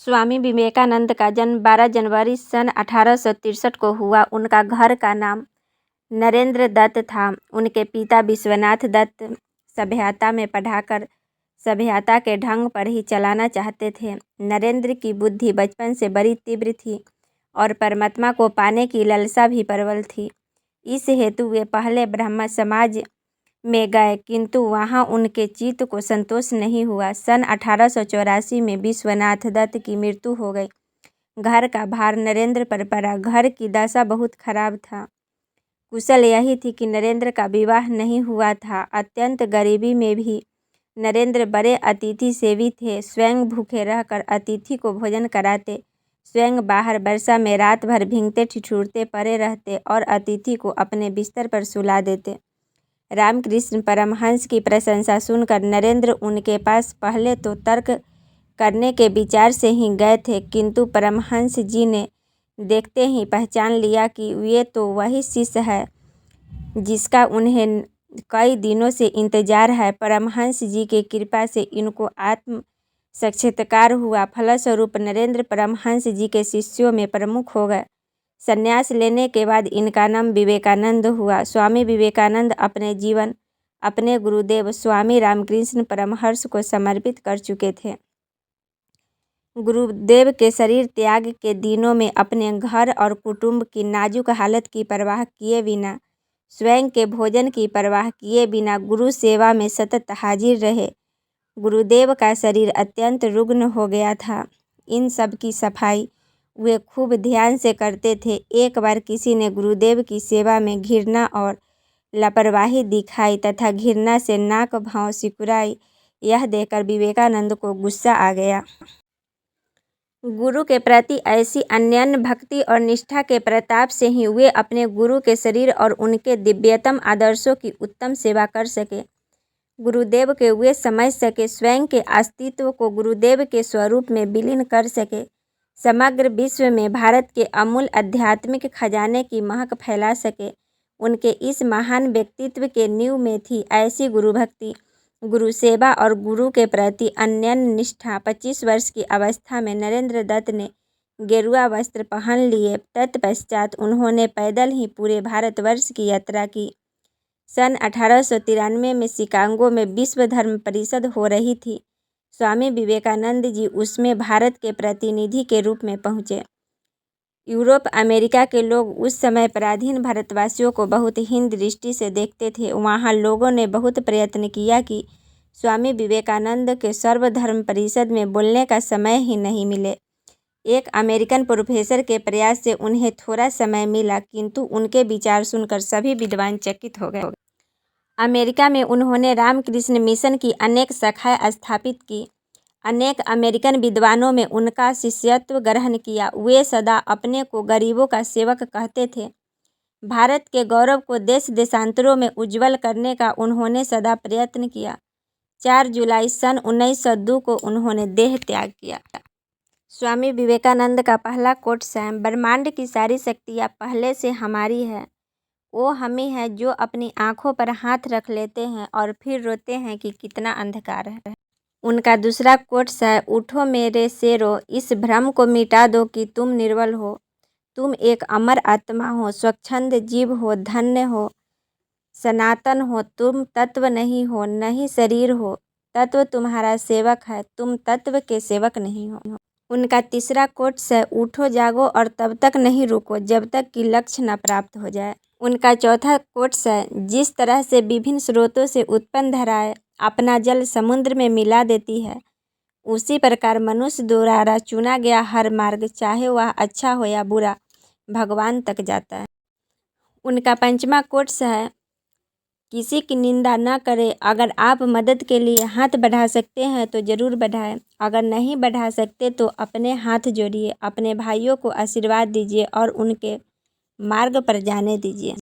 स्वामी विवेकानंद का जन्म 12 जनवरी सन 1863 को हुआ। उनका घर का नाम नरेंद्र दत्त था। उनके पिता विश्वनाथ दत्त सभ्यता में पढ़ाकर सभ्यता के ढंग पर ही चलाना चाहते थे। नरेंद्र की बुद्धि बचपन से बड़ी तीव्र थी और परमात्मा को पाने की लालसा भी प्रबल थी। इस हेतु वे पहले ब्राह्मण समाज में गए, किंतु वहां उनके चित्त को संतोष नहीं हुआ। सन 1884 में विश्वनाथ दत्त की मृत्यु हो गई। घर का भार नरेंद्र पर पड़ा। घर की दशा बहुत खराब था। कुशल यही थी कि नरेंद्र का विवाह नहीं हुआ था। अत्यंत गरीबी में भी नरेंद्र बड़े अतिथि सेवी थे। स्वयं भूखे रहकर अतिथि को भोजन कराते, स्वयं बाहर वर्षा में रात भर भीगते ठिठुरते पड़े रहते और अतिथि को अपने बिस्तर पर सुला देते। रामकृष्ण परमहंस की प्रशंसा सुनकर नरेंद्र उनके पास पहले तो तर्क करने के विचार से ही गए थे, किंतु परमहंस जी ने देखते ही पहचान लिया कि ये तो वही शिष्य है जिसका उन्हें कई दिनों से इंतजार है। परमहंस जी की कृपा से इनको आत्म साक्षात्कार हुआ। फलस्वरूप नरेंद्र परमहंस जी के शिष्यों में प्रमुख हो गए। संन्यास लेने के बाद इनका नाम विवेकानंद हुआ। स्वामी विवेकानंद अपने जीवन अपने गुरुदेव स्वामी रामकृष्ण परमहंस को समर्पित कर चुके थे। गुरुदेव के शरीर त्याग के दिनों में अपने घर और कुटुंब की नाजुक हालत की परवाह किए बिना, स्वयं के भोजन की परवाह किए बिना गुरु सेवा में सतत हाजिर रहे। गुरुदेव का शरीर अत्यंत रुग्ण हो गया था। इन सब की सफाई वे खूब ध्यान से करते थे। एक बार किसी ने गुरुदेव की सेवा में घृणा और लापरवाही दिखाई तथा घृणा से नाक भाव सिकुड़ाई। यह देखकर विवेकानंद को गुस्सा आ गया। गुरु के प्रति ऐसी अनन्य भक्ति और निष्ठा के प्रताप से ही वे अपने गुरु के शरीर और उनके दिव्यतम आदर्शों की उत्तम सेवा कर सके। गुरुदेव के वे समझ सके, स्वयं के अस्तित्व को गुरुदेव के स्वरूप में विलीन कर सके, समग्र विश्व में भारत के अमूल आध्यात्मिक खजाने की महक फैला सके। उनके इस महान व्यक्तित्व के नींव में थी ऐसी गुरु भक्ति, गुरु सेवा और गुरु के प्रति अनन्य निष्ठा। 25 वर्ष की अवस्था में नरेंद्र दत्त ने गेरुआ वस्त्र पहन लिए। तत्पश्चात उन्होंने पैदल ही पूरे भारतवर्ष की यात्रा की। सन 1893 में शिकागो में विश्व धर्म परिषद हो रही थी। स्वामी विवेकानंद जी उसमें भारत के प्रतिनिधि के रूप में पहुँचे। यूरोप अमेरिका के लोग उस समय पराधीन भारतवासियों को बहुत हीन दृष्टि से देखते थे। वहाँ लोगों ने बहुत प्रयत्न किया कि स्वामी विवेकानंद के सर्वधर्म परिषद में बोलने का समय ही नहीं मिले। एक अमेरिकन प्रोफेसर के प्रयास से उन्हें थोड़ा समय मिला, किंतु उनके विचार सुनकर सभी विद्वान चकित हो गए। अमेरिका में उन्होंने रामकृष्ण मिशन की अनेक शाखाएं स्थापित की। अनेक अमेरिकन विद्वानों में उनका शिष्यत्व ग्रहण किया। वे सदा अपने को गरीबों का सेवक कहते थे। भारत के गौरव को देश देशांतरों में उज्जवल करने का उन्होंने सदा प्रयत्न किया। 4 जुलाई सन 1902 को उन्होंने देह त्याग किया। स्वामी विवेकानंद का पहला कोट्स है, ब्रह्मांड की सारी शक्तियाँ पहले से हमारी है। वो हम ही हैं जो अपनी आँखों पर हाथ रख लेते हैं और फिर रोते हैं कि कितना अंधकार है। उनका दूसरा कोट्स है, उठो मेरे शेरों, इस भ्रम को मिटा दो कि तुम निर्बल हो। तुम एक अमर आत्मा हो, स्वच्छंद जीव हो, धन्य हो, सनातन हो। तुम तत्व नहीं हो, न ही शरीर हो। तत्व तुम्हारा सेवक है, तुम तत्व के सेवक नहीं हो। उनका तीसरा कोट्स है, उठो जागो और तब तक नहीं रुको जब तक कि लक्ष्य न प्राप्त हो जाए। उनका चौथा कोट्स है, जिस तरह से विभिन्न स्रोतों से उत्पन्न धाराएं अपना जल समुद्र में मिला देती है, उसी प्रकार मनुष्य द्वारा चुना गया हर मार्ग, चाहे वह अच्छा हो या बुरा, भगवान तक जाता है। उनका पंचमा कोट्स है, किसी की निंदा न करें। अगर आप मदद के लिए हाथ बढ़ा सकते हैं तो ज़रूर बढ़ाएं। अगर नहीं बढ़ा सकते तो अपने हाथ जोड़िए, अपने भाइयों को आशीर्वाद दीजिए और उनके मार्ग पर जाने दीजिए।